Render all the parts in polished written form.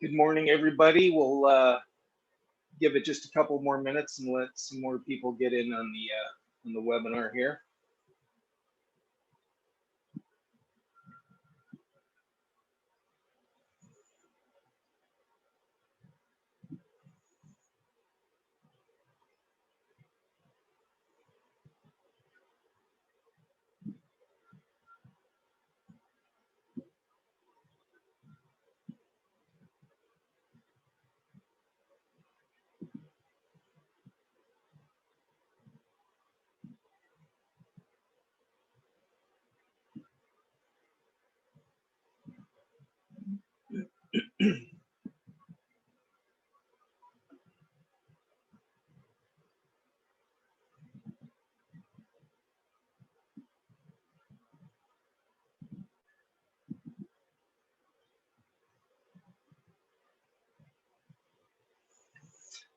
Good morning, everybody. We'll give it just a couple more minutes and let some more people get in on the webinar here.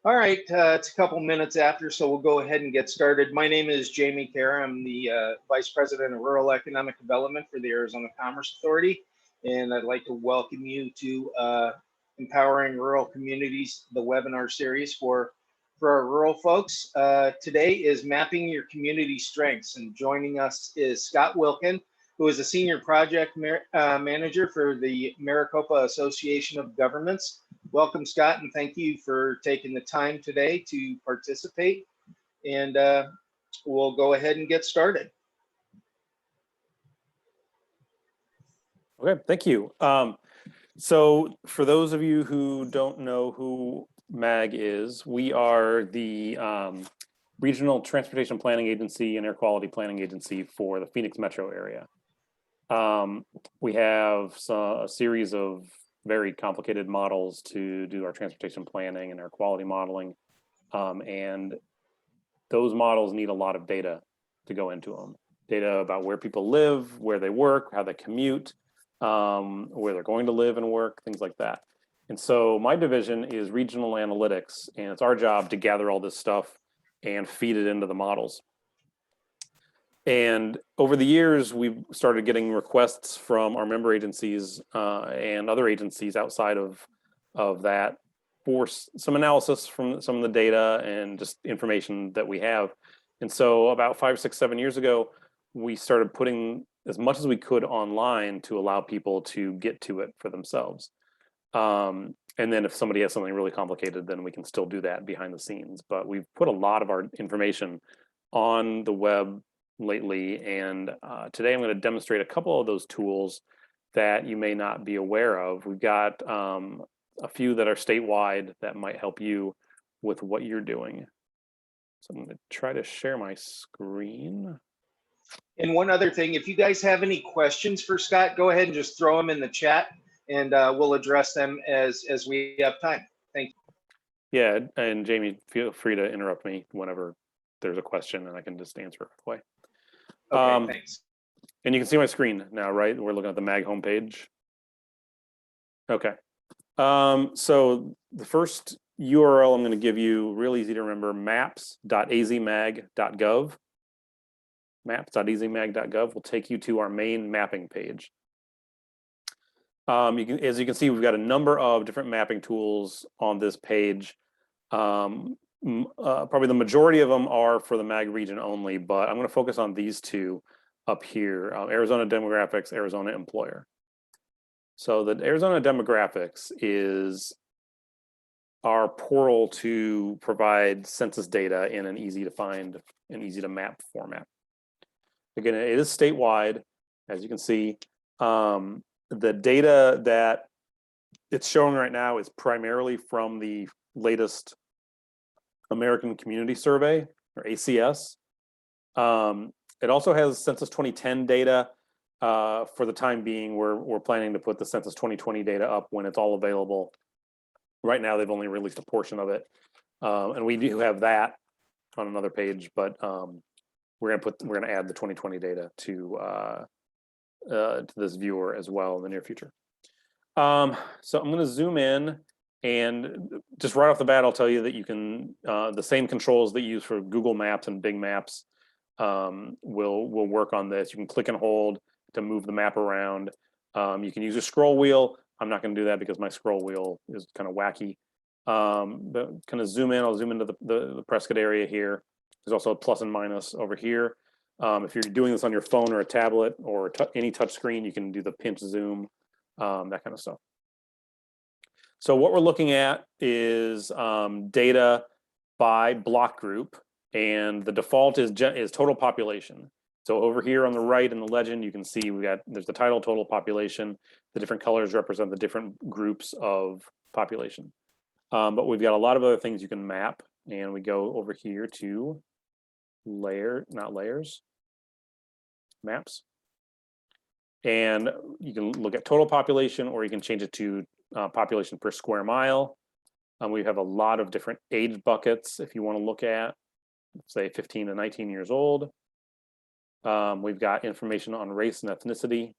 All right, it's a couple minutes after, so we'll go ahead and get started. My name is Jamie Kerr. I'm the Vice President of Rural Economic Development for the Arizona Commerce Authority, and I'd like to welcome you to Empowering Rural Communities, the webinar series for our rural folks. Today is Mapping Your Community Strengths, and joining us is Scott Wilkin, who is a Senior Project Manager for the Maricopa Association of Governments. Welcome, Scott, and thank you for taking the time today to participate. And we'll go ahead and get started. Okay, thank you. So for those of you who don't know who MAG is, we are the Regional Transportation Planning Agency and Air Quality Planning Agency for the Phoenix metro area. We have a series of very complicated models to do our transportation planning and our quality modeling. And those models need a lot of data to go into them. Data about where people live, where they work, how they commute, where they're going to live and work, things like that. And so my division is regional analytics, and it's our job to gather all this stuff and feed it into the models. And over the years, we've started getting requests from our member agencies and other agencies outside of that for some analysis from some of the data and just information that we have. And so about 5, 6, 7 years ago, we started putting as much as we could online to allow people to get to it for themselves. And then if somebody has something really complicated, then we can still do that behind the scenes. But we've put a lot of our information on the web lately, and today I'm going to demonstrate a couple of those tools that you may not be aware of. We've got a few that are statewide that might help you with what you're doing. So I'm going to try to share my screen. And one other thing, if you guys have any questions for Scott, go ahead and just throw them in the chat, and we'll address them as we have time. Thank you. Yeah, and Jamie, feel free to interrupt me whenever there's a question, and I can just answer it right away. Okay, thanks. And you can see my screen now, right? We're looking at the MAG homepage. Okay. So the first URL I'm going to give you, real easy to remember, maps.azmag.gov. Maps.azmag.gov will take you to our main mapping page. As you can see, we've got a number of different mapping tools on this page. Probably the majority of them are for the MAG region only, but I'm going to focus on these two up here, Arizona Demographics, Arizona Employer. So the Arizona Demographics is our portal to provide census data in an easy to find and easy to map format. Again, it is statewide, as you can see. The data that it's showing right now is primarily from the latest American Community Survey, or ACS. It also has Census 2010 data. For the time being, we're planning to put the Census 2020 data up when it's all available. Right now, they've only released a portion of it. And we do have that on another page, but we're gonna add the 2020 data to this viewer as well in the near future. So I'm gonna zoom in. And just right off the bat, I'll tell you that you can, the same controls that you use for Google Maps and Bing Maps will work on this. You can click and hold to move the map around. You can use a scroll wheel I'm not going to do that because my scroll wheel is kind of wacky. But kind of zoom in, I'll zoom into the Prescott area here. There's also a plus and minus over here. If you're doing this on your phone or a tablet or any touch screen, you can do the pinch zoom, that kind of stuff. So what we're looking at is data by block group, and the default is total population. So over here on the right in the legend, you can see there's the title, total population. The different colors represent the different groups of population. But we've got a lot of other things you can map, and we go over here to maps. And you can look at total population, or you can change it to population per square mile. We have a lot of different age buckets if you want to look at, say, 15 to 19 years old. We've got information on race and ethnicity.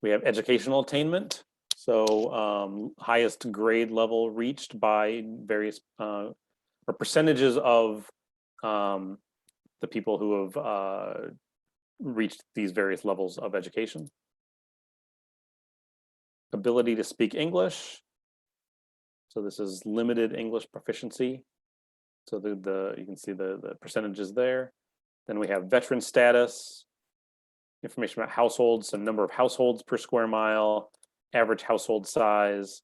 We have educational attainment, so highest grade level reached by various or percentages of the people who have reached these various levels of education. Ability to speak English. So this is limited English proficiency. So you can see the percentages there. Then we have veteran status, information about households, so number of households per square mile, average household size,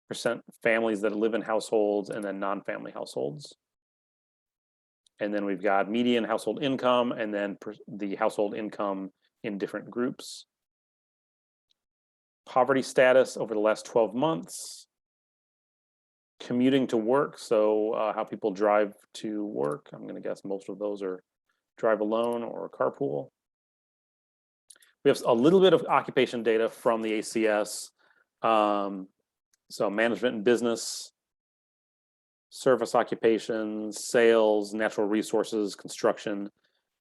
percent families that live in households, and then non-family households. And then we've got median household income, and then the household income in different groups. Poverty status over the last 12 months. Commuting to work, so how people drive to work. I'm going to guess most of those are drive alone or carpool. We have a little bit of occupation data from the ACS. So management and business, service occupations, sales, natural resources, construction,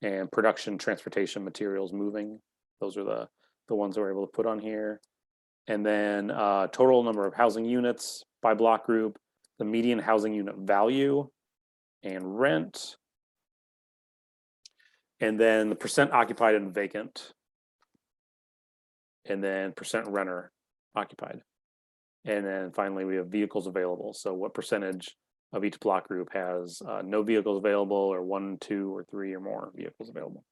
and production, transportation, materials moving. Those are the ones that we're able to put on here. And then total number of housing units by block group, the median housing unit value and rent, and then the percent occupied and vacant, and then percent renter occupied. And then finally, we have vehicles available. So what percentage of each block group has no vehicles available, or 1, 2, or 3 or more vehicles available.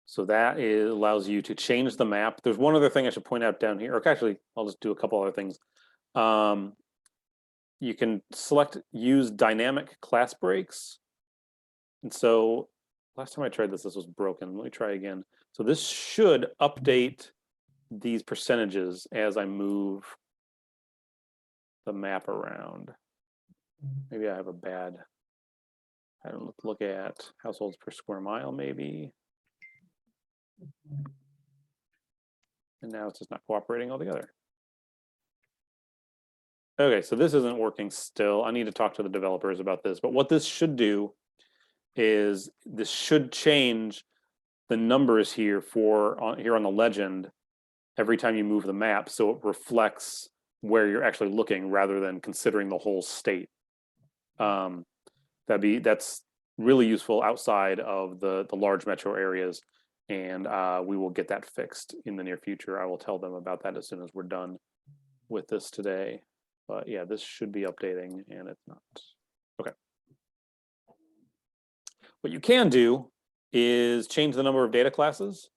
So that allows you to change the map. There's one other thing I should point out down here, or actually, I'll just do a couple other things. You can select use dynamic class breaks. And so last time I tried this was broken. Let me try again. So this should update these percentages as I move the map around. Maybe I have a bad, I don't look at households per square mile maybe. And now it's just not cooperating altogether. Okay, so this isn't working still. I need to talk to the developers about this, but what this should do is this should change the numbers here here on the legend every time you move the map, so it reflects where you're actually looking rather than considering the whole state. That's really useful outside of the large metro areas, and we will get that fixed in the near future. I will tell them about that as soon as we're done with this today. But yeah, this should be updating, and it's not. Okay. What you can do is change the number of data classes.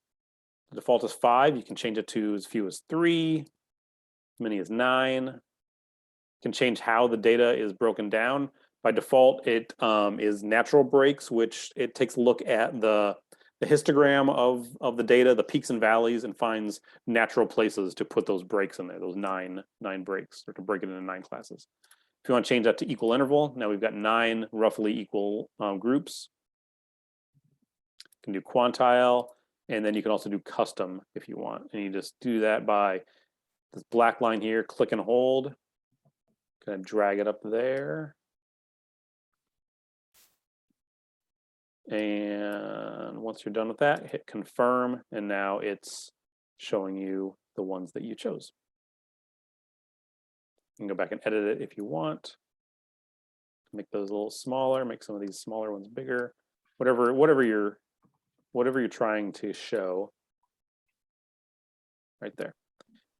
The default is 5. You can change it to as few as 3, as many as 9. You can change how the data is broken down. By default, it is natural breaks, which it takes a look at the histogram of the data, the peaks and valleys, and finds natural places to put those breaks in there, those nine breaks, or to break it into 9 classes. If you want to change that to equal interval, now we've got 9 roughly equal groups. You can do quantile, and then you can also do custom if you want. And you just do that by this black line here, click and hold, kind of drag it up there. And once you're done with that, hit confirm, and now it's showing you the ones that you chose. You can go back and edit it if you want. Make those a little smaller, make some of these smaller ones bigger. whatever you're trying to show right there.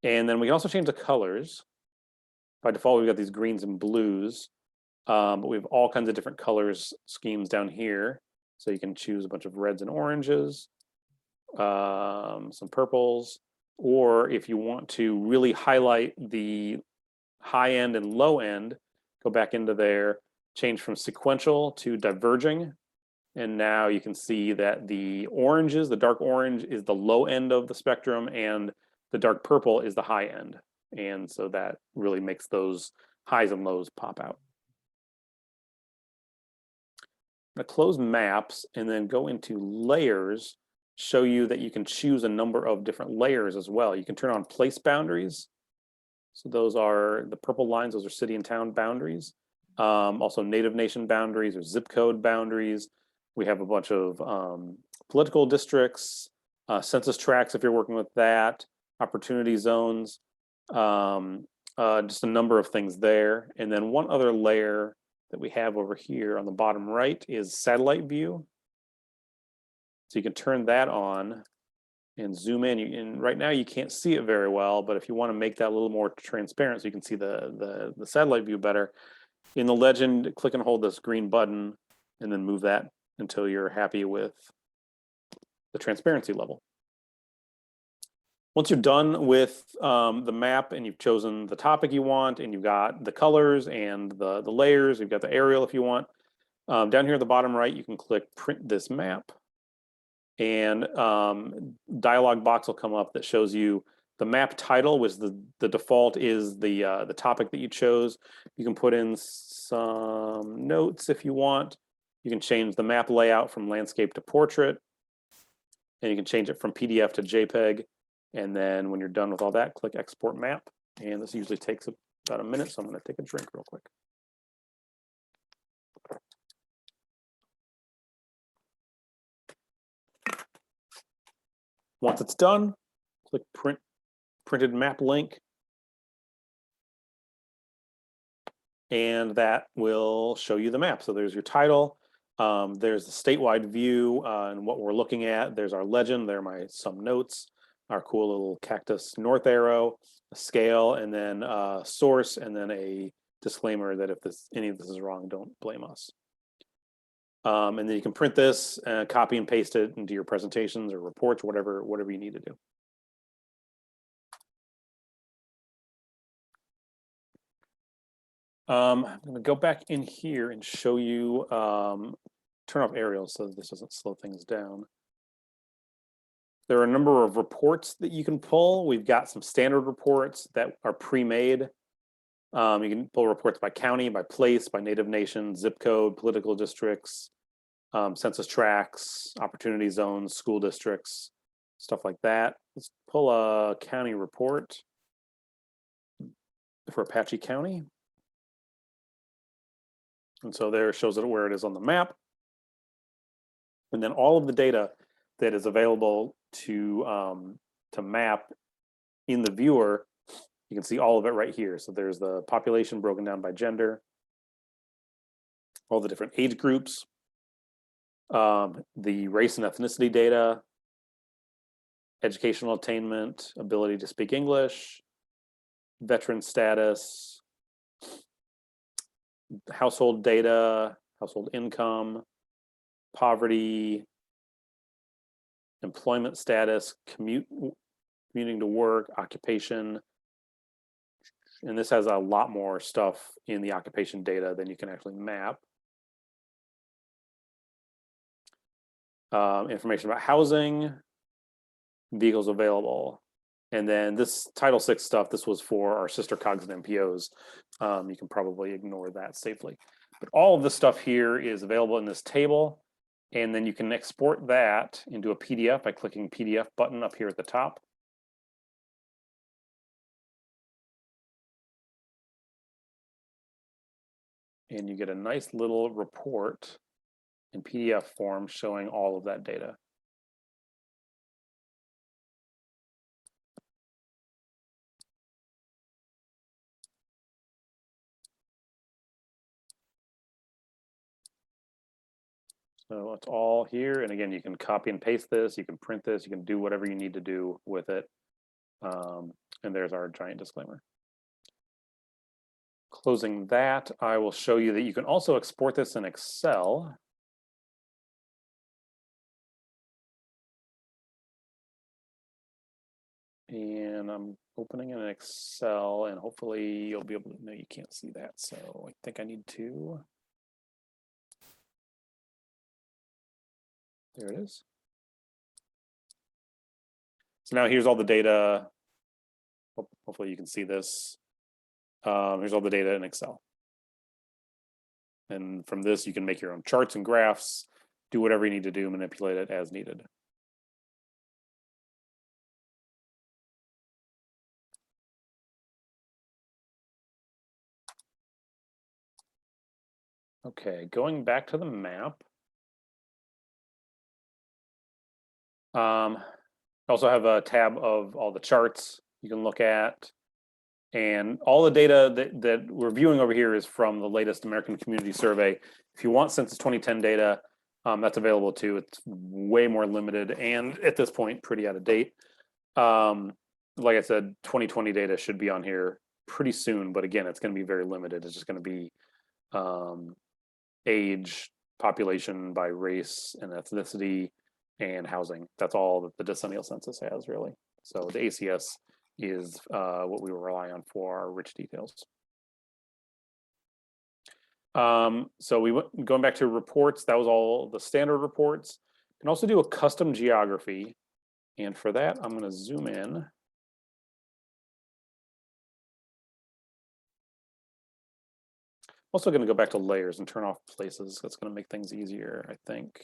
And then we can also change the colors. By default, we've got these greens and blues, but we have all kinds of different colors schemes down here. So you can choose a bunch of reds and oranges, some purples, or if you want to really highlight the high end and low end, go back into there, change from sequential to diverging. And now you can see that the oranges, the dark orange is the low end of the spectrum and the dark purple is the high end. And so that really makes those highs and lows pop out. I'm going to close maps and then go into layers, show you that you can choose a number of different layers as well. You can turn on place boundaries. So those are the purple lines, those are city and town boundaries. Also native nation boundaries or zip code boundaries. We have a bunch of political districts, census tracts if you're working with that, opportunity zones, just a number of things there. And then one other layer that we have over here on the bottom right is satellite view. So you can turn that on and zoom in. And right now you can't see it very well, but if you want to make that a little more transparent so you can see the satellite view better, in the legend, click and hold this green button and then move that until you're happy with the transparency level. Once you're done with the map and you've chosen the topic you want and you've got the colors and the layers, you've got the aerial if you want, down here at the bottom right, you can click print this map and dialog box will come up that shows you the map title, which the default is the topic that you chose. You can put in some notes if you want. You can change the map layout from landscape to portrait, and you can change it from PDF to JPEG. And then when you're done with all that, click export map. And this usually takes about a minute, so I'm going to take a drink real quick. Once it's done, click printed map link. And that will show you the map. So there's your title. There's the statewide view and what we're looking at. There's our legend. There are some notes, our cool little cactus north arrow, a scale, and then a source, and then a disclaimer that if any of this is wrong, don't blame us. And then you can print this, copy and paste it into your presentations or reports, whatever you need to do. I'm going to go back in here and show you, turn off aerial so this doesn't slow things down. There are a number of reports that you can pull. We've got some standard reports that are pre-made. You can pull reports by county, by place, by native nation, zip code, political districts, census tracts, opportunity zones, school districts, stuff like that. Let's pull a county report for Apache County. And so there it shows it where it is on the map. And then all of the data that is available to map in the viewer, you can see all of it right here. So there's the population broken down by gender, all the different age groups, the race and ethnicity data, educational attainment, ability to speak English, veteran status, household data, household income, poverty, employment status, commuting to work, occupation. And this has a lot more stuff in the occupation data than you can actually map. Information about housing, vehicles available. And then this Title VI stuff, this was for our sister COGS and MPOs. You can probably ignore that safely. But all of this stuff here is available in this table. And then you can export that into a PDF by clicking PDF button up here at the top. And you get a nice little report in PDF form showing all of that data. So it's all here. And again, you can copy and paste this, you can print this, you can do whatever you need to do with it. And there's our giant disclaimer. Closing that, I will show you that you can also export this in Excel. And I'm opening in Excel, and hopefully you'll be able to, no, you can't see that. So I think I need to. There it is. So now here's all the data. Hopefully you can see this. Here's all the data in Excel. And from this, you can make your own charts and graphs, do whatever you need to do, manipulate it as needed. Okay, going back to the map. Also have a tab of all the charts you can look at. And all the data that we're viewing over here is from the latest American Community Survey. If you want Census 2010 data, that's available too. It's way more limited and at this point, pretty out of date. Like I said, 2020 data should be on here pretty soon, but again, it's going to be very limited. It's just going to be age, population by race and ethnicity, and housing. That's all that the decennial census has, really. So the ACS is what we rely on for our rich details. So we went going back to reports. That was all the standard reports. You can also do a custom geography, and for that, I'm going to zoom in. Also going to go back to layers and turn off places. That's going to make things easier, I think.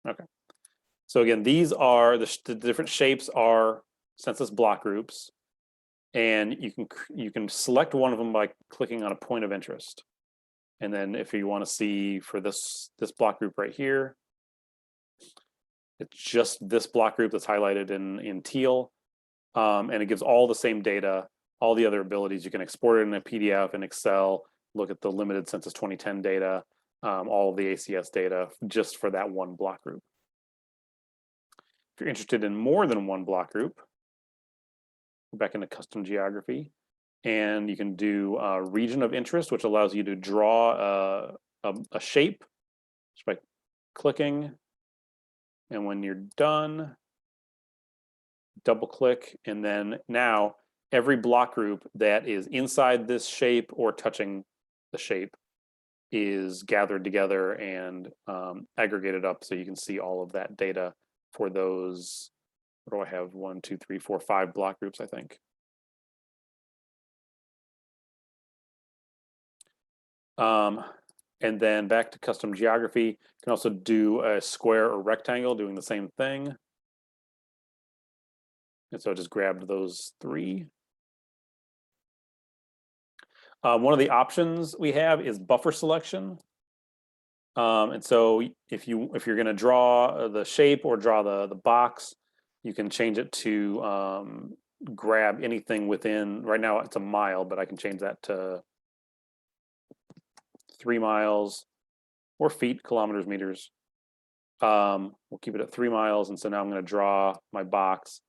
Okay. So again, these are the different shapes are census block groups, and you can select one of them by clicking on a point of interest. And then if you want to see for this block group right here, it's just this block group that's highlighted in teal, and it gives all the same data, all the other abilities. You can export it in a PDF in Excel, look at the limited Census 2010 data, all of the ACS data just for that one block group. If you're interested in more than one block group, go back into custom geography, and you can do a region of interest, which allows you to draw a shape just by clicking. And when you're done, double click, and then now every block group that is inside this shape or touching the shape is gathered together and aggregated up so you can see all of that data for those. What do I have? 1, 2, 3, 4, 5 block groups, I think. And then back to custom geography. You can also do a square or rectangle doing the same thing. And so I just grabbed those 3. One of the options we have is buffer selection. And so if you're going to draw the shape or draw the box, you can change it to grab anything within, right now it's a mile, but I can change that to 3 miles or feet, kilometers, meters. We'll keep it at 3 miles. And so now I'm going to draw my box.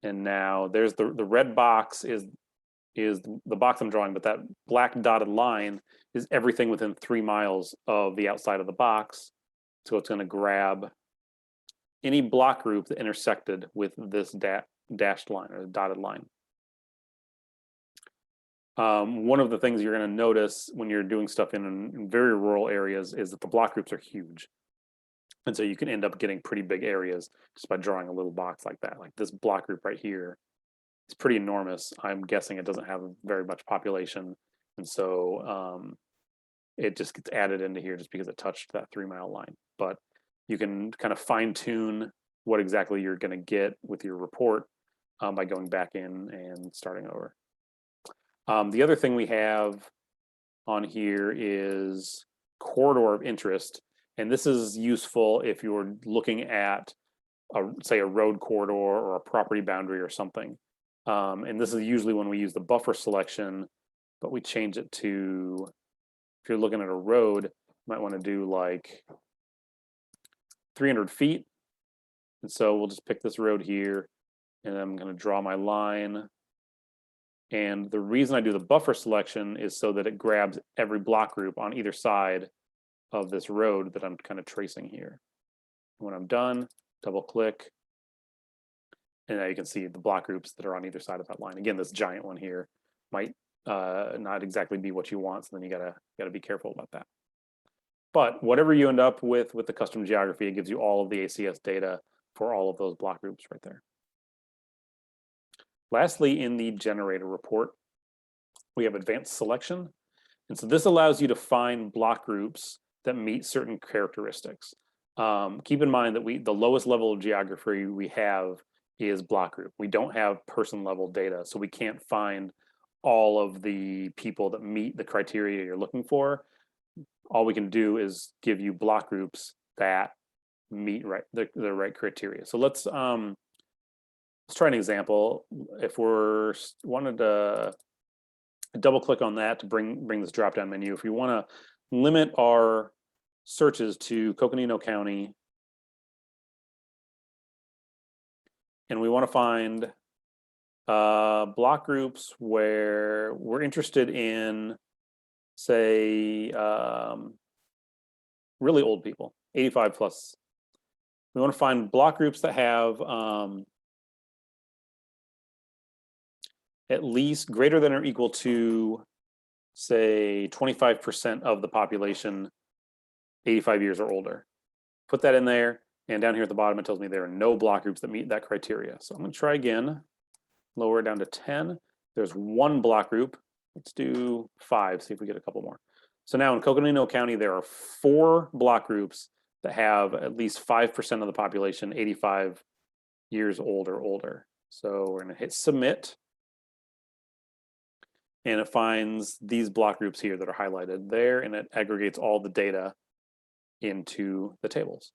And now there's the red box is the box I'm drawing, but that black dotted line is everything within 3 miles of the outside of the box. So it's going to grab any block group that intersected with this dashed line or dotted line. One of the things you're going to notice when you're doing stuff in very rural areas is that the block groups are huge. And so you can end up getting pretty big areas just by drawing a little box like that. Like this block group right here, it's pretty enormous. I'm guessing it doesn't have very much population. And so it just gets added into here just because it touched that 3 mile line. But you can kind of fine tune what exactly you're going to get with your report by going back in and starting over. The other thing we have on here is corridor of interest. And this is useful if you're looking at, say, a road corridor or a property boundary or something. And this is usually when we use the buffer selection, but we change it to, if you're looking at a road, Might want to do like 300 feet. And so we'll just pick this road here, and I'm going to draw my line. And the reason I do the buffer selection is so that it grabs every block group on either side of this road that I'm kind of tracing here. When I'm done, double click, and now you can see the block groups that are on either side of that line. Again, this giant one here might not exactly be what you want, so then you gotta be careful about that. But whatever you end up with the custom geography, it gives you all of the ACS data for all of those block groups right there. Lastly, in the generator report, we have advanced selection. And so this allows you to find block groups that meet certain characteristics. Keep in mind that the lowest level of geography we have is block group. We don't have person level data, so we can't find all of the people that meet the criteria you're looking for. All we can do is give you block groups that meet the right criteria. So let's try an example. If we're wanted to double click on that to bring this drop down menu, if we want to limit our searches to Coconino County, and we want to find block groups where we're interested in, say, really old people, 85 plus. We want to find block groups that have at least greater than or equal to, say, 25% of the population 85 years or older. Put that in there, and down here at the bottom, it tells me there are no block groups that meet that criteria. So I'm going to try again, lower it down to 10. There's one block group. Let's do 5, see if we get a couple more. So now in Coconino County, there are 4 block groups that have at least 5% of the population 85 years old or older. So we're going to hit submit. And it finds these block groups here that are highlighted there, and it aggregates all the data into the tables.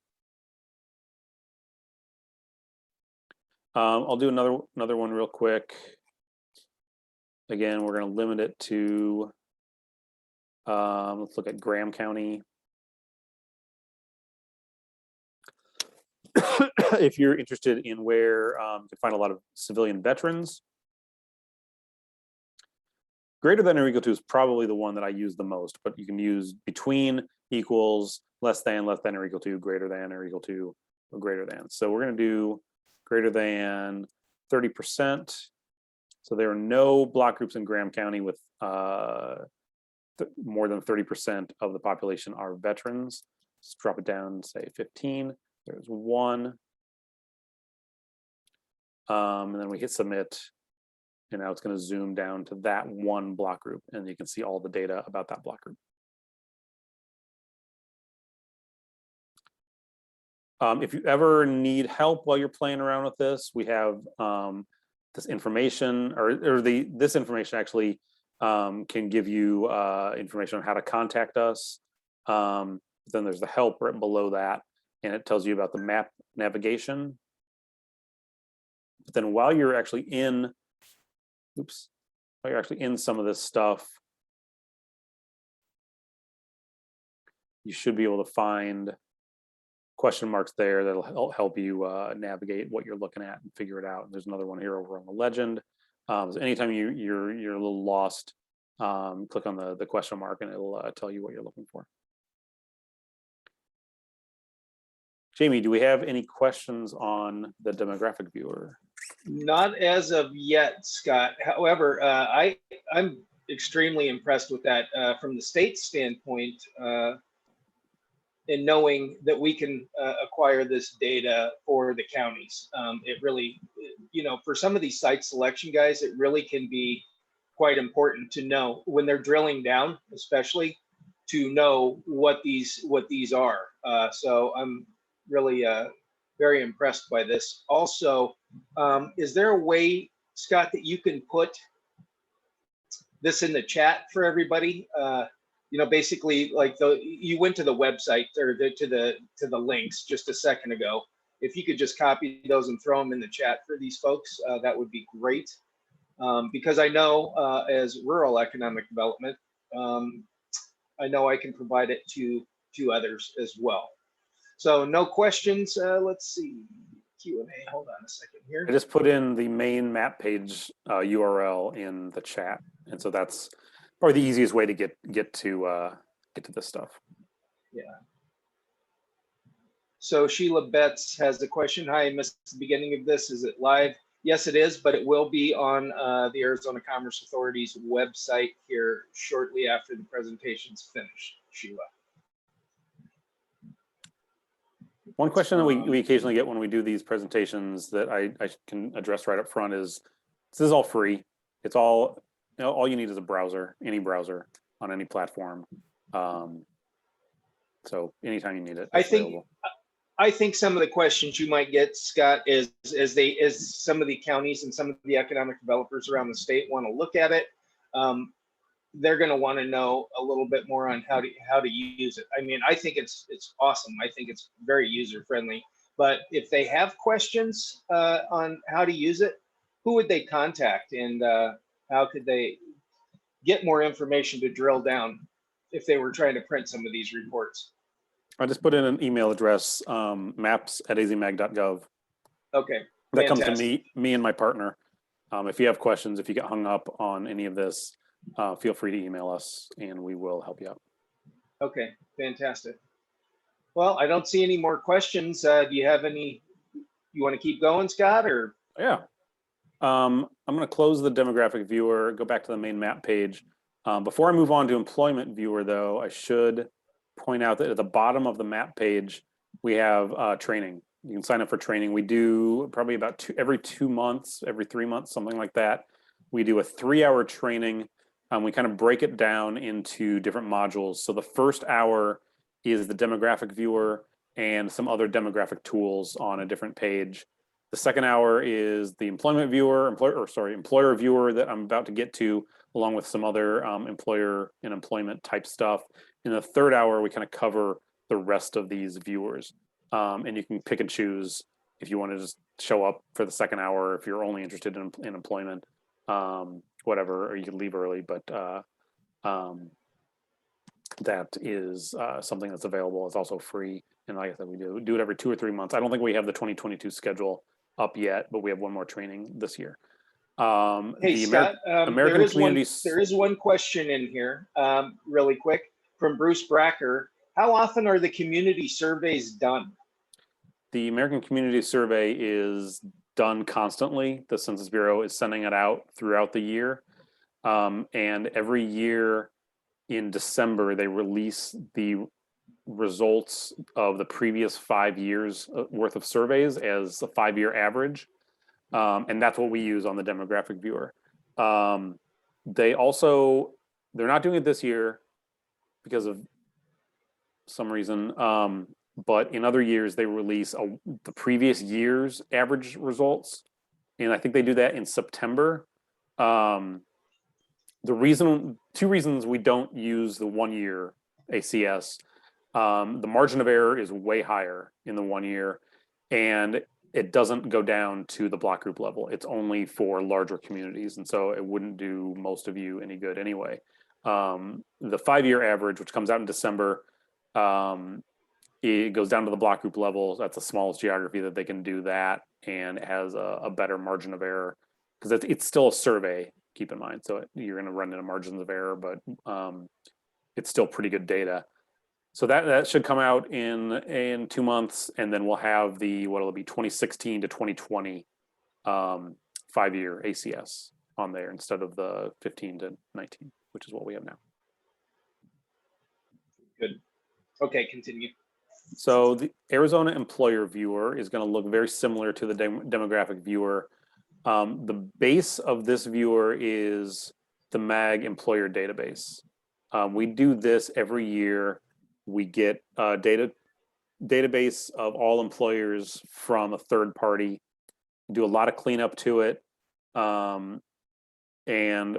I'll do another one real quick. Again, we're going to limit it to, let's look at Graham County. If you're interested in where you can find a lot of civilian veterans, greater than or equal to is probably the one that I use the most, but you can use between, equals, less than or equal to, greater than or equal to, or greater than. So we're going to do greater than 30%. So there are no block groups in Graham County with more than 30% of the population are veterans. Let's drop it down, say 15. There's one. And then we hit submit. And now it's going to zoom down to that one block group, and you can see all the data about that block group. If you ever need help while you're playing around with this, we have this information, this information actually can give you information on how to contact us. Then there's the help right below that, and it tells you about the map navigation. But then while you're actually in some of this stuff, you should be able to find question marks there that'll help you navigate what you're looking at and figure it out. And there's another one here over on the legend. So anytime you're a little lost, click on the question mark and it'll tell you what you're looking for. Jamie, do we have any questions on the demographic viewer? Not as of yet, Scott. However, I'm extremely impressed with that from the state standpoint, in knowing that we can acquire this data for the counties. It really, for some of these site selection guys, it really can be quite important to know when they're drilling down, especially to know what these are. So I'm really very impressed by this. Also, is there a way, Scott, that you can put this in the chat for everybody? Basically, like you went to the website or to the links just a second ago. If you could just copy those and throw them in the chat for these folks, that would be great. Because I know as rural economic development, I know I can provide it to to others as well. So no questions. Let's see. Q&A. Hold on a second here. I just put in the main map page URL in the chat, and so that's probably the easiest way to get to this stuff. Yeah. So Sheila Betts has a question. Hi, I missed the beginning of this. Is it live? Yes, it is, but it will be on the Arizona Commerce Authority's website here shortly after the presentation's finished, Sheila. One question that we occasionally get when we do these presentations that I can address right up front is, this is all free. It's all, all you need is a browser, any browser on any platform. So anytime you need it, it's available. I think some of the questions you might get, Scott, is as some of the counties and some of the economic developers around the state want to look at it, they're going to want to know a little bit more on how to use it. I mean, I think it's awesome. I think it's very user friendly. But if they have questions on how to use it, who would they contact, and how could they get more information to drill down if they were trying to print some of these reports? I just put in an email address, maps@azmag.gov. Okay. That comes to me and my partner. If you have questions, if you get hung up on any of this, feel free to email us and we will help you out. Okay, fantastic. Well, I don't see any more questions. Do you have any, you want to keep going, Scott, or? Yeah. I'm going to close the demographic viewer, go back to the main map page. Before I move on to employment viewer, though, I should point out that at the bottom of the map page, we have training. You can sign up for training. We do probably about every 2 months, every 3 months, something like that. We do a 3-hour training. We kind of break it down into different modules. So the first hour is the demographic viewer and some other demographic tools on a different page. The second hour is the employment viewer, employer viewer that I'm about to get to, along with some other employer and employment type stuff. In the third hour, we kind of cover the rest of these viewers. And you can pick and choose if you want to just show up for the second hour, if you're only interested in employment, whatever, or you can leave early, but that is something that's available. It's also free. And like I said, we do it every 2 or 3 months. I don't think we have the 2022 schedule up yet, but we have one more training this year. Hey, Scott, there is one question in here, really quick, from Bruce Bracker. How often are the community surveys done? The American Community Survey is done constantly. The Census Bureau is sending it out throughout the year. And every year in December, they release the results of the previous 5 years worth of surveys as a 5-year average. And that's what we use on the demographic viewer. They're not doing it this year because of some reason. But in other years, they release the previous year's average results. And I think they do that in September. Two reasons we don't use the 1-year ACS. The margin of error is way higher in the 1 year, and it doesn't go down to the block group level. It's only for larger communities, and so it wouldn't do most of you any good anyway. The 5-year average, which comes out in December, it goes down to the block group level. That's the smallest geography that they can do that, and it has a better margin of error because it's still a survey, keep in mind. So you're going to run into margins of error, but it's still pretty good data. So that should come out in 2 months, and then we'll have what'll be 2016 to 2020 5-year ACS on there instead of the 15 to 19, which is what we have now. Good. Okay, continue. So the Arizona Employer Viewer is going to look very similar to the demographic viewer. The base of this viewer is the MAG Employer Database. We do this every year. We get a database of all employers from a third party, do a lot of cleanup to it, and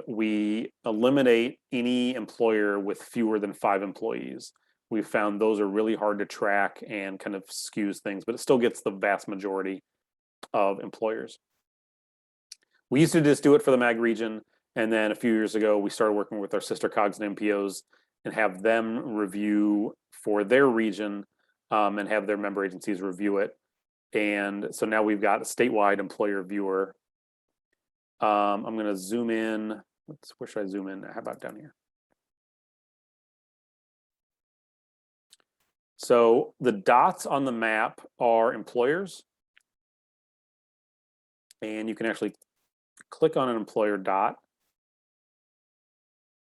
we eliminate any employer with fewer than 5 employees. We've found those are really hard to track and kind of skews things, but it still gets the vast majority of employers. We used to just do it for the MAG region, and then a few years ago, we started working with our sister COGS and MPOs and have them review for their region and have their member agencies review it. And so now we've got a statewide employer viewer. I'm going to zoom in. Where should I zoom in? How about down here? So the dots on the map are employers. And you can actually click on an employer dot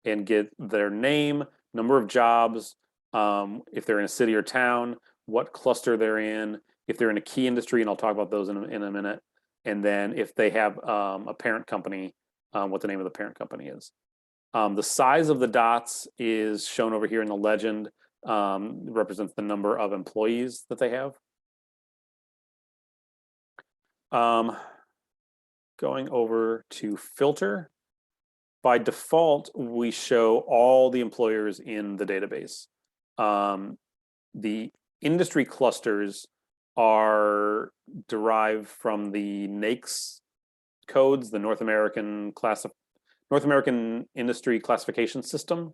and get their name, number of jobs, if they're in a city or town, what cluster they're in, if they're in a key industry, and I'll talk about those in a minute. And then if they have a parent company, what the name of the parent company is. The size of the dots is shown over here in the legend, represents the number of employees that they have. Going over to filter, by default, we show all the employers in the database. The industry clusters are derived from the NAICS codes, the North American Industry Classification System.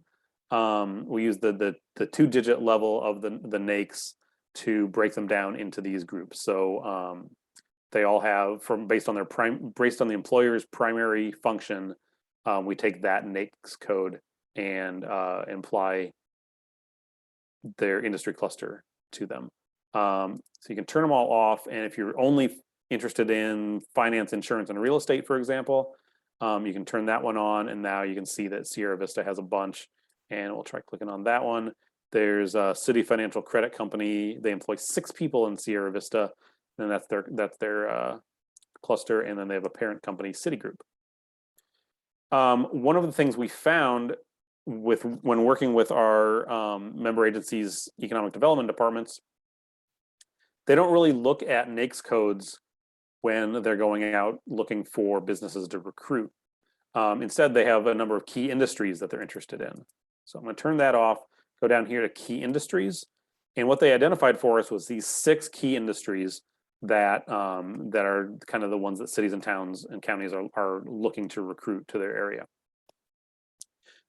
We use the 2-digit level of the NAICS to break them down into these groups. So they all have, based on the employer's primary function, we take that NAICS code and apply their industry cluster to them. So you can turn them all off, and if you're only interested in finance, insurance, and real estate, for example, you can turn that one on, and now you can see that Sierra Vista has a bunch, and we'll try clicking on that one. There's a City Financial Credit Company. They employ 6 people in Sierra Vista, and that's their cluster, and then they have a parent company, Citigroup. One of the things we found when working with our member agencies' economic development departments, they don't really look at NAICS codes when they're going out looking for businesses to recruit. Instead, they have a number of key industries that they're interested in. So I'm going to turn that off, go down here to key industries. And what they identified for us was these 6 key industries that are kind of the ones that cities and towns and counties are looking to recruit to their area.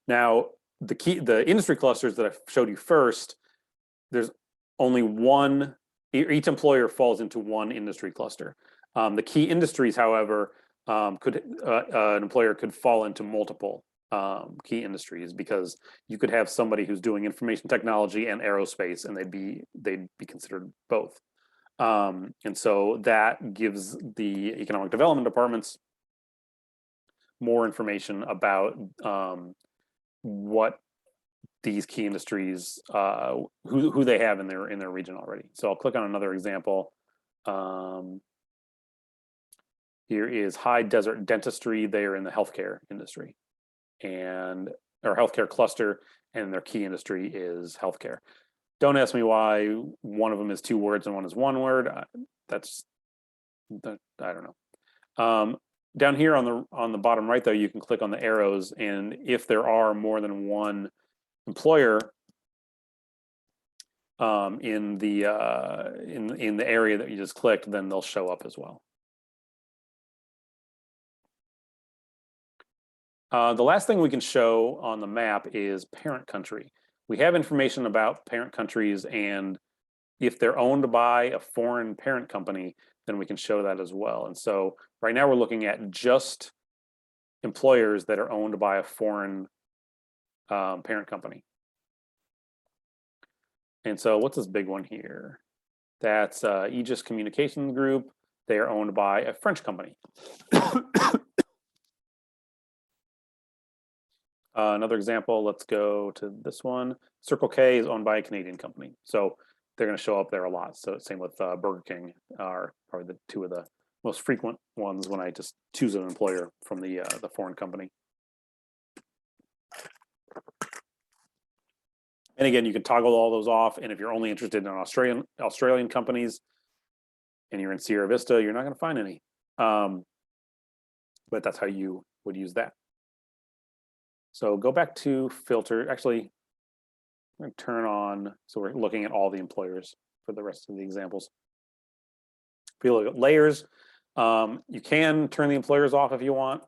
Now, the industry clusters that I showed you first, there's only one. Each employer falls into one industry cluster. The key industries, however, an employer could fall into multiple key industries, because you could have somebody who's doing information technology and aerospace, and they'd be considered both. And so that gives the economic development departments more information about what these key industries, who they have in their region already. So I'll click on another example. Here is High Desert Dentistry. They are in the healthcare industry, or healthcare cluster, and their key industry is healthcare. Don't ask me why one of them is 2 words and one is 1 word. I don't know. Down here on the bottom right, though, you can click on the arrows, and if there are more than one employer in the area that you just clicked, then they'll show up as well. The last thing we can show on the map is parent country. We have information about parent countries, and if they're owned by a foreign parent company, then we can show that as well. And so right now we're looking at just employers that are owned by a foreign parent company. And so what's this big one here? That's Aegis Communications Group. They are owned by a French company. Another example, let's go to this one. Circle K is owned by a Canadian company. So they're going to show up there a lot. So same with Burger King are probably the 2 of the most frequent ones when I just choose an employer from the foreign company. And again, you can toggle all those off. And if you're only interested in Australian companies and you're in Sierra Vista, you're not going to find any. But that's how you would use that. So go back to filter. Actually, I'm going to turn on, so we're looking at all the employers for the rest of the examples. If you look at layers, you can turn the employers off if you want,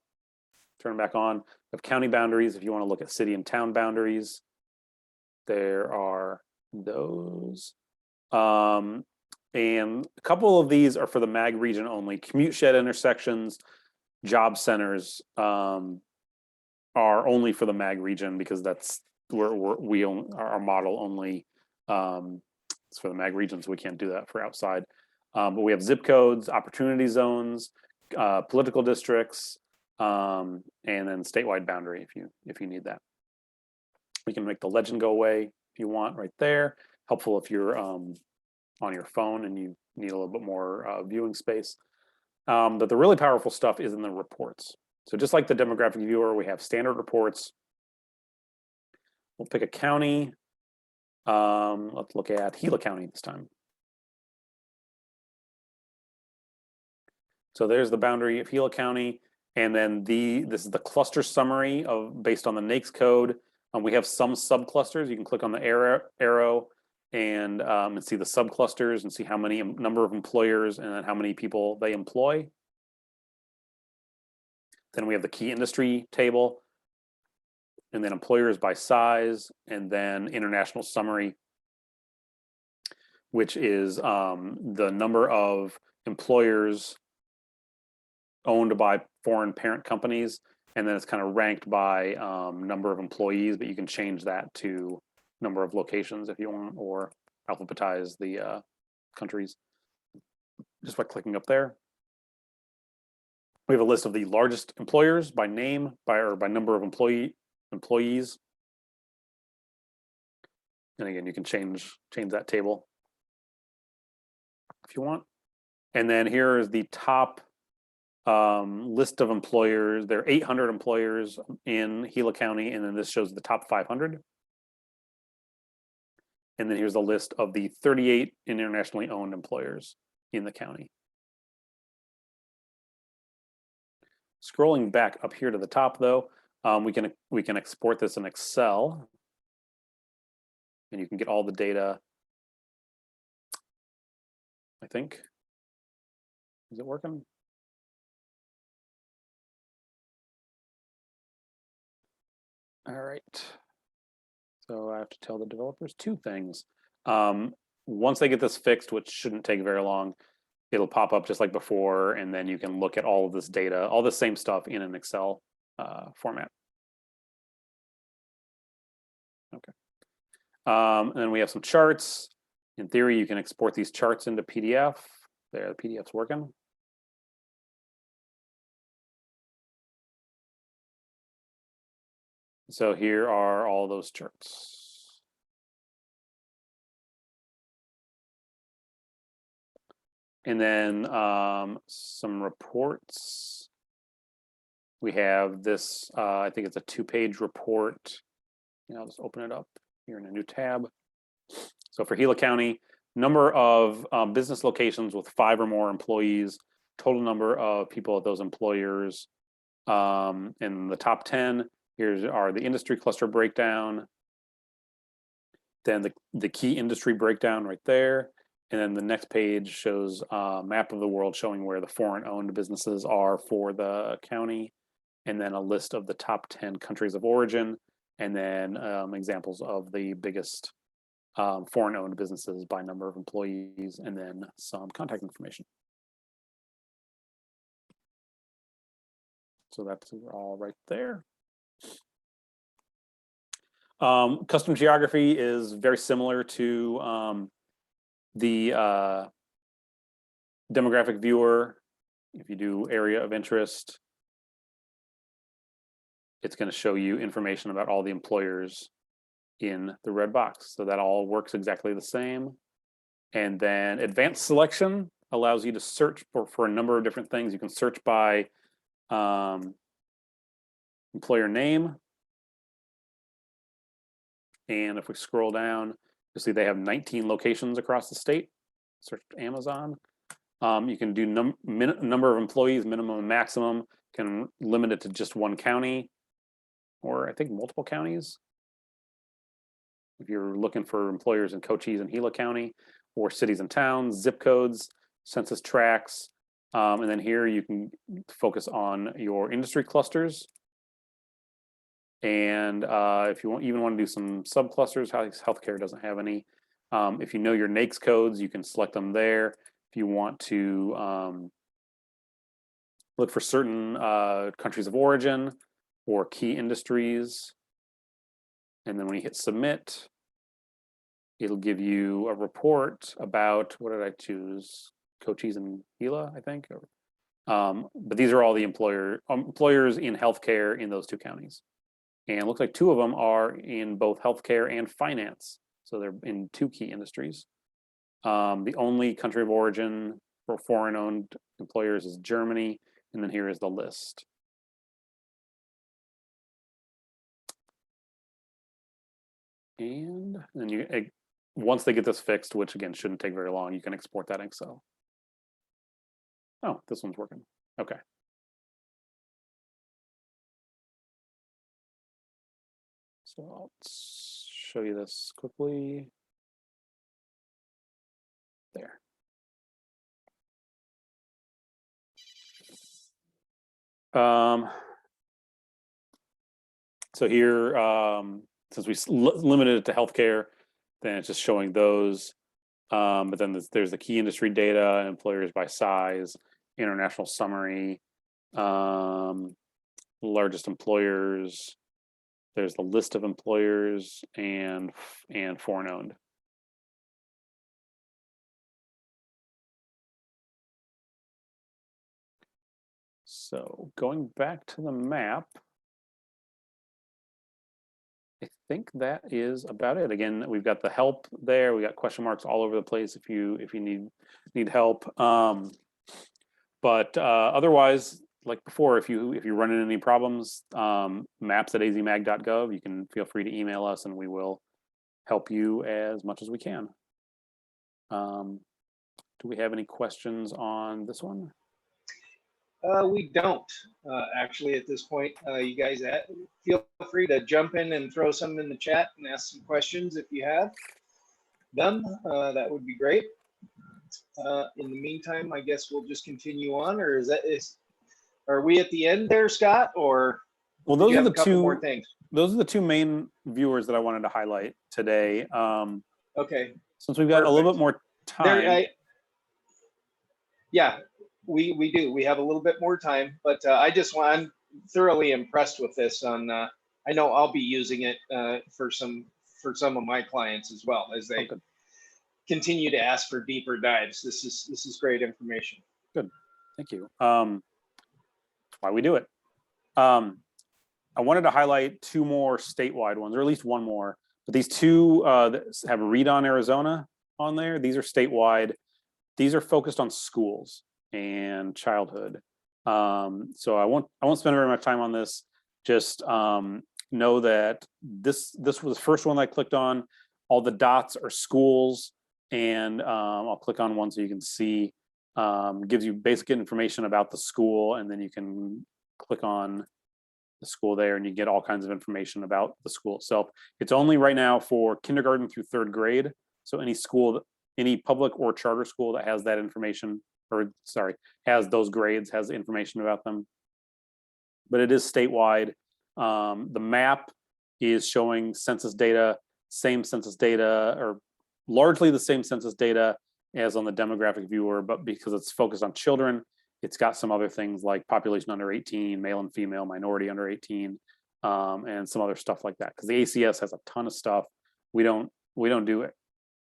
turn them back on. We have county boundaries if you want to look at city and town boundaries. There are those. And a couple of these are for the MAG region only. Commute shed intersections, job centers are only for the MAG region because that's where we own our model only. It's for the MAG region, so we can't do that for outside. But we have zip codes, opportunity zones, political districts, and then statewide boundary if you need that. We can make the legend go away if you want right there. Helpful if you're on your phone and you need a little bit more viewing space. But the really powerful stuff is in the reports. So just like the demographic viewer, we have standard reports. We'll pick a county. Let's look at Gila County this time. So there's the boundary of Gila County. And then this is the cluster summary based on the NAICS code. We have some subclusters. You can click on the arrow and see the subclusters and see how many number of employers and then how many people they employ. Then we have the key industry table, and then employers by size, and then international summary, which is the number of employers owned by foreign parent companies, and then it's kind of ranked by number of employees, but you can change that to number of locations if you want, or alphabetize the countries just by clicking up there. We have a list of the largest employers by name, by number of employees. And again, you can change that table if you want. And then here is the top list of employers. There are 800 employers in Gila County, and then this shows the top 500. And then here's the list of the 38 internationally owned employers in the county. Scrolling back up here to the top, though, we can export this in Excel, and you can get all the data. I think. Is it working? All right. So I have to tell the developers two things. Once they get this fixed, which shouldn't take very long, it'll pop up just like before, and then you can look at all of this data, all the same stuff in an Excel format. Okay. And then we have some charts. In theory, you can export these charts into PDF. There, the PDF's working. So here are all those charts. And then some reports. We have this, I think it's a 2-page report. I'll just open it up here in a new tab. So for Gila County, number of business locations with 5 or more employees, total number of people at those employers. In the top 10, here are the industry cluster breakdown. Then the key industry breakdown right there. And then the next page shows a map of the world showing where the foreign-owned businesses are for the county. And then a list of the top 10 countries of origin. And then examples of the biggest foreign-owned businesses by number of employees, and then some contact information. So that's all right there. Custom geography is very similar to the demographic viewer. If you do area of interest, it's going to show you information about all the employers in the red box. So that all works exactly the same. And then advanced selection allows you to search for a number of different things. You can search by employer name. And if we scroll down, you'll see they have 19 locations across the state. Search Amazon. You can do number of employees, minimum and maximum. Can limit it to just one county, or I think multiple counties. If you're looking for employers in Cochise and Gila County, or cities and towns, zip codes, census tracts. And then here you can focus on your industry clusters. And if you even want to do some subclusters, healthcare doesn't have any. If you know your NAICS codes, you can select them there. If you want to look for certain countries of origin or key industries, and then when you hit submit, it'll give you a report about, what did I choose? Cochise and Gila, I think. But these are all the employers in healthcare in those two counties. And it looks like two of them are in both healthcare and finance. So they're in two key industries. The only country of origin for foreign-owned employers is Germany. And then here is the list. And then once they get this fixed, which again shouldn't take very long, you can export that in Excel. Oh, this one's working. Okay. So I'll show you this quickly. There. So here, since we limited it to healthcare, then it's just showing those. But then there's the key industry data, employers by size, international summary, largest employers. There's the list of employers and foreign owned. So going back to the map, I think that is about it. Again, we've got the help there. We got question marks all over the place if you need help. But otherwise, like before, if you run into any problems, maps@azmag.gov, you can feel free to email us and we will help you as much as we can. Do we have any questions on this one? We don't actually at this point. You guys feel free to jump in and throw some in the chat and ask some questions if you have them. That would be great. In the meantime, I guess we'll just continue on, or are we at the end there, Scott? Or well, those are the two more things. Those are the two main viewers that I wanted to highlight today. Okay. Since we've got a little bit more time. Yeah. We do. We have a little bit more time, but I'm thoroughly impressed with this. I know I'll be using it for some of my clients as well as they continue to ask for deeper dives. This is great information. Good, thank you. Why we do it. I wanted to highlight two more statewide ones, or at least one more. But these two that have Read on Arizona on there. These are statewide. These are focused on schools and childhood. So I won't spend very much time on this. Just know that this was the first one that I clicked on. All the dots are schools, and I'll click on one so you can see. Gives you basic information about the school, and then you can click on the school there and you get all kinds of information about the school itself. It's only right now for kindergarten through third grade. So any school, any public or charter school that has that information, or sorry, has those grades, has information about them. But it is statewide. The map is showing census data, same census data, or largely the same census data as on the demographic viewer, but because it's focused on children, it's got some other things like population under 18, male and female, minority under 18, and some other stuff like that. Because the ACS has a ton of stuff. We don't do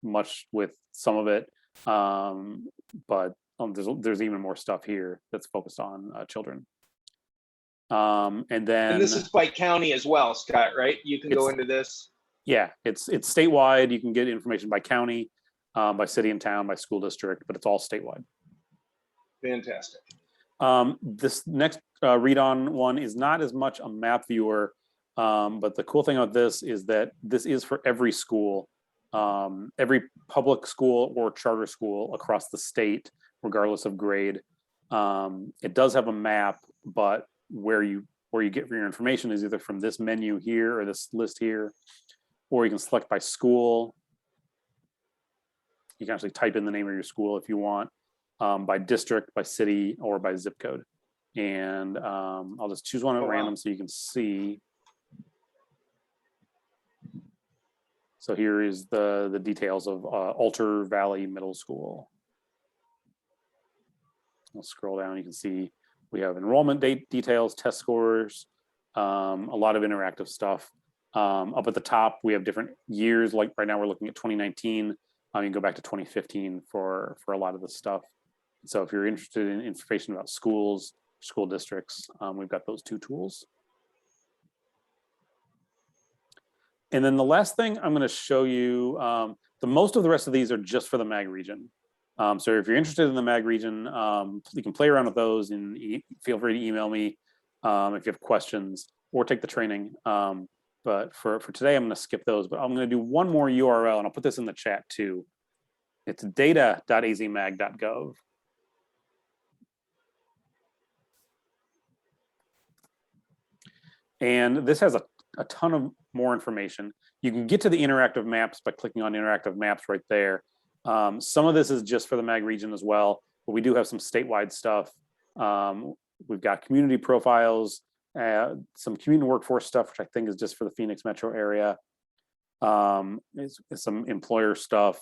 much with some of it, but there's even more stuff here that's focused on children. And this is by county as well, Scott, right? You can go into this. Yeah, it's statewide. You can get information by county, by city and town, by school district, but it's all statewide. Fantastic. This next read on one is not as much a map viewer, but the cool thing about this is that this is for every school, every public school or charter school across the state, regardless of grade. It does have a map, but where you get your information is either from this menu here or this list here, or you can select by school. You can actually type in the name of your school if you want, by district, by city, or by zip code. And I'll just choose one at random so you can see. So here is the details of Alter Valley Middle School. I'll scroll down, you can see we have enrollment date details, test scores, a lot of interactive stuff. Up at the top, we have different years, like right now we're looking at 2019. You can go back to 2015 for a lot of this stuff. So if you're interested in information about schools, school districts, we've got those two tools. And then the last thing I'm going to show you, most of the rest of these are just for the MAG region. So if you're interested in the MAG region, you can play around with those and feel free to email me if you have questions or take the training. But for today, I'm going to skip those, but I'm going to do one more URL, and I'll put this in the chat too. It's data.azmag.gov. And this has a ton of more information. You can get to the interactive maps by clicking on interactive maps right there. Some of this is just for the MAG region as well, but we do have some statewide stuff. We've got community profiles, some community workforce stuff, which I think is just for the Phoenix metro area. It's some employer stuff.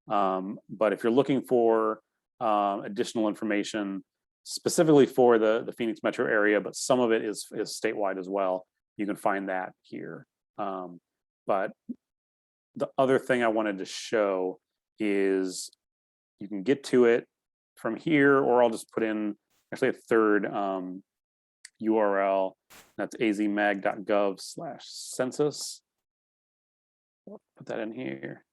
But if you're looking for additional information, specifically for the Phoenix metro area, but some of it is statewide as well, you can find that here. But the other thing I wanted to show is you can get to it from here, or I'll just put in actually a third URL. That's azmag.gov/census. Put that in here.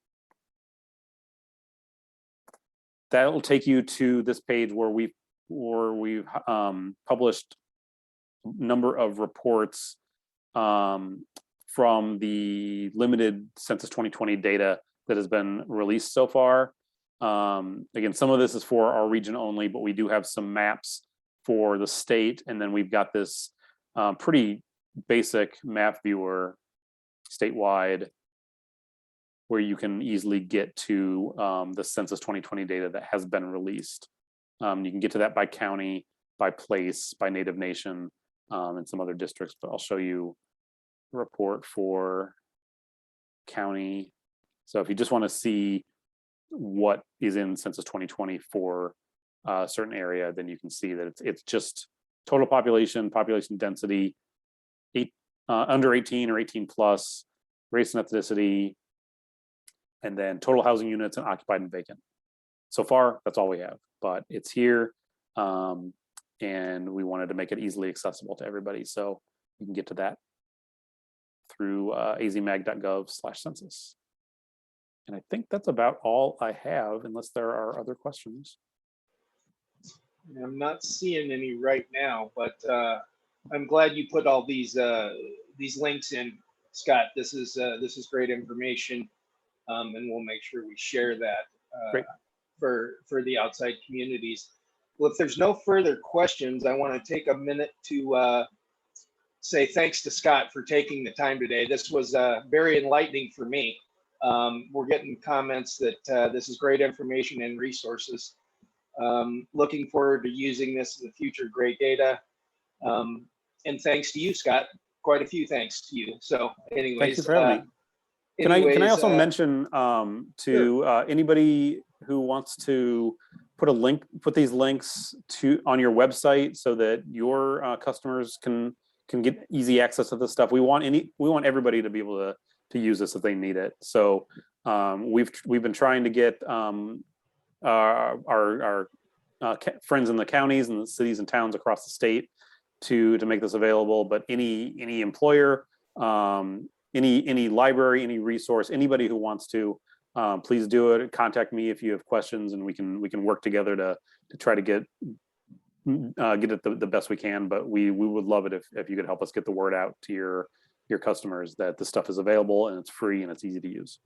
That will take you to this page where we've published a number of reports from the limited Census 2020 data that has been released so far. Again, some of this is for our region only, but we do have some maps for the state. And then we've got this pretty basic map viewer statewide where you can easily get to the Census 2020 data that has been released. You can get to that by county, by place, by native nation, and some other districts, but I'll show you a report for county. So if you just want to see what is in Census 2020 for a certain area, then you can see that it's just total population, population density, under 18 or 18 plus, race and ethnicity, and then total housing units and occupied and vacant. So far, that's all we have, but it's here. And we wanted to make it easily accessible to everybody. So you can get to that through azmag.gov/census. And I think that's about all I have, unless there are other questions. I'm not seeing any right now, but I'm glad you put all these links in, Scott. This is great information, and we'll make sure we share that for the outside communities. Well, if there's no further questions, I want to take a minute to say thanks to Scott for taking the time today. This was very enlightening for me. We're getting comments that this is great information and resources. Looking forward to using this in the future. Great data. And thanks to you, Scott. Quite a few thanks to you. So anyways. Thank you for having me. Can I also mention to anybody who wants to put these links on your website so that your customers can get easy access to this stuff. We want everybody to be able to use this if they need it. So we've been trying to get our friends in the counties and the cities and towns across the state to make this available. But any employer, any library, any resource, anybody who wants to, please do it. Contact me if you have questions, and we can work together to try to get it the best we can. But we would love it if you could help us get the word out to your customers that this stuff is available and it's free and it's easy to use.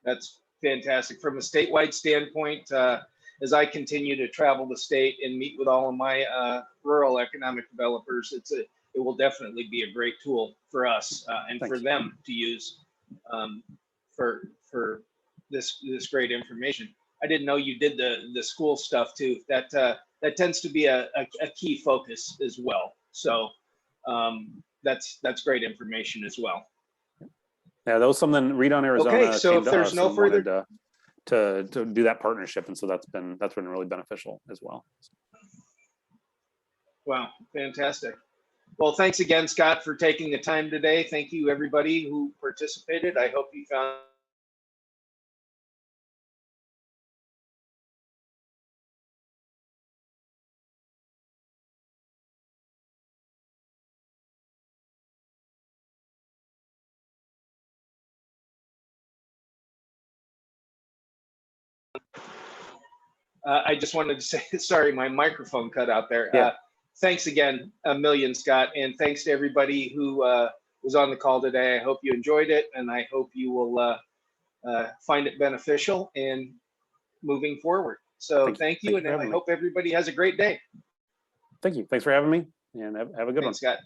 That's fantastic. From a statewide standpoint, as I continue to travel the state and meet with all of my rural economic developers, it will definitely be a great tool for us and Thanks. For them to use for this great information. I didn't know you did the school stuff too. That tends to be a key focus as well. So that's great information as well. Yeah, that was something Read on Arizona Okay, so came if to there's us no and further, wanted to do that partnership, and so that's been really beneficial as well. wow, fantastic. Well, thanks again, Scott, for taking the time today. Thank you, everybody who participated. I hope you found I just wanted to say, sorry, my microphone cut out there. Yeah. Thanks again, a million, Scott, and thanks to everybody who was on the call today. I hope you enjoyed it, and I hope you will find it beneficial and moving forward. So thank you, and I hope everybody has a great day. Thank you. Thanks for having me, and have a good one. Thanks, Scott.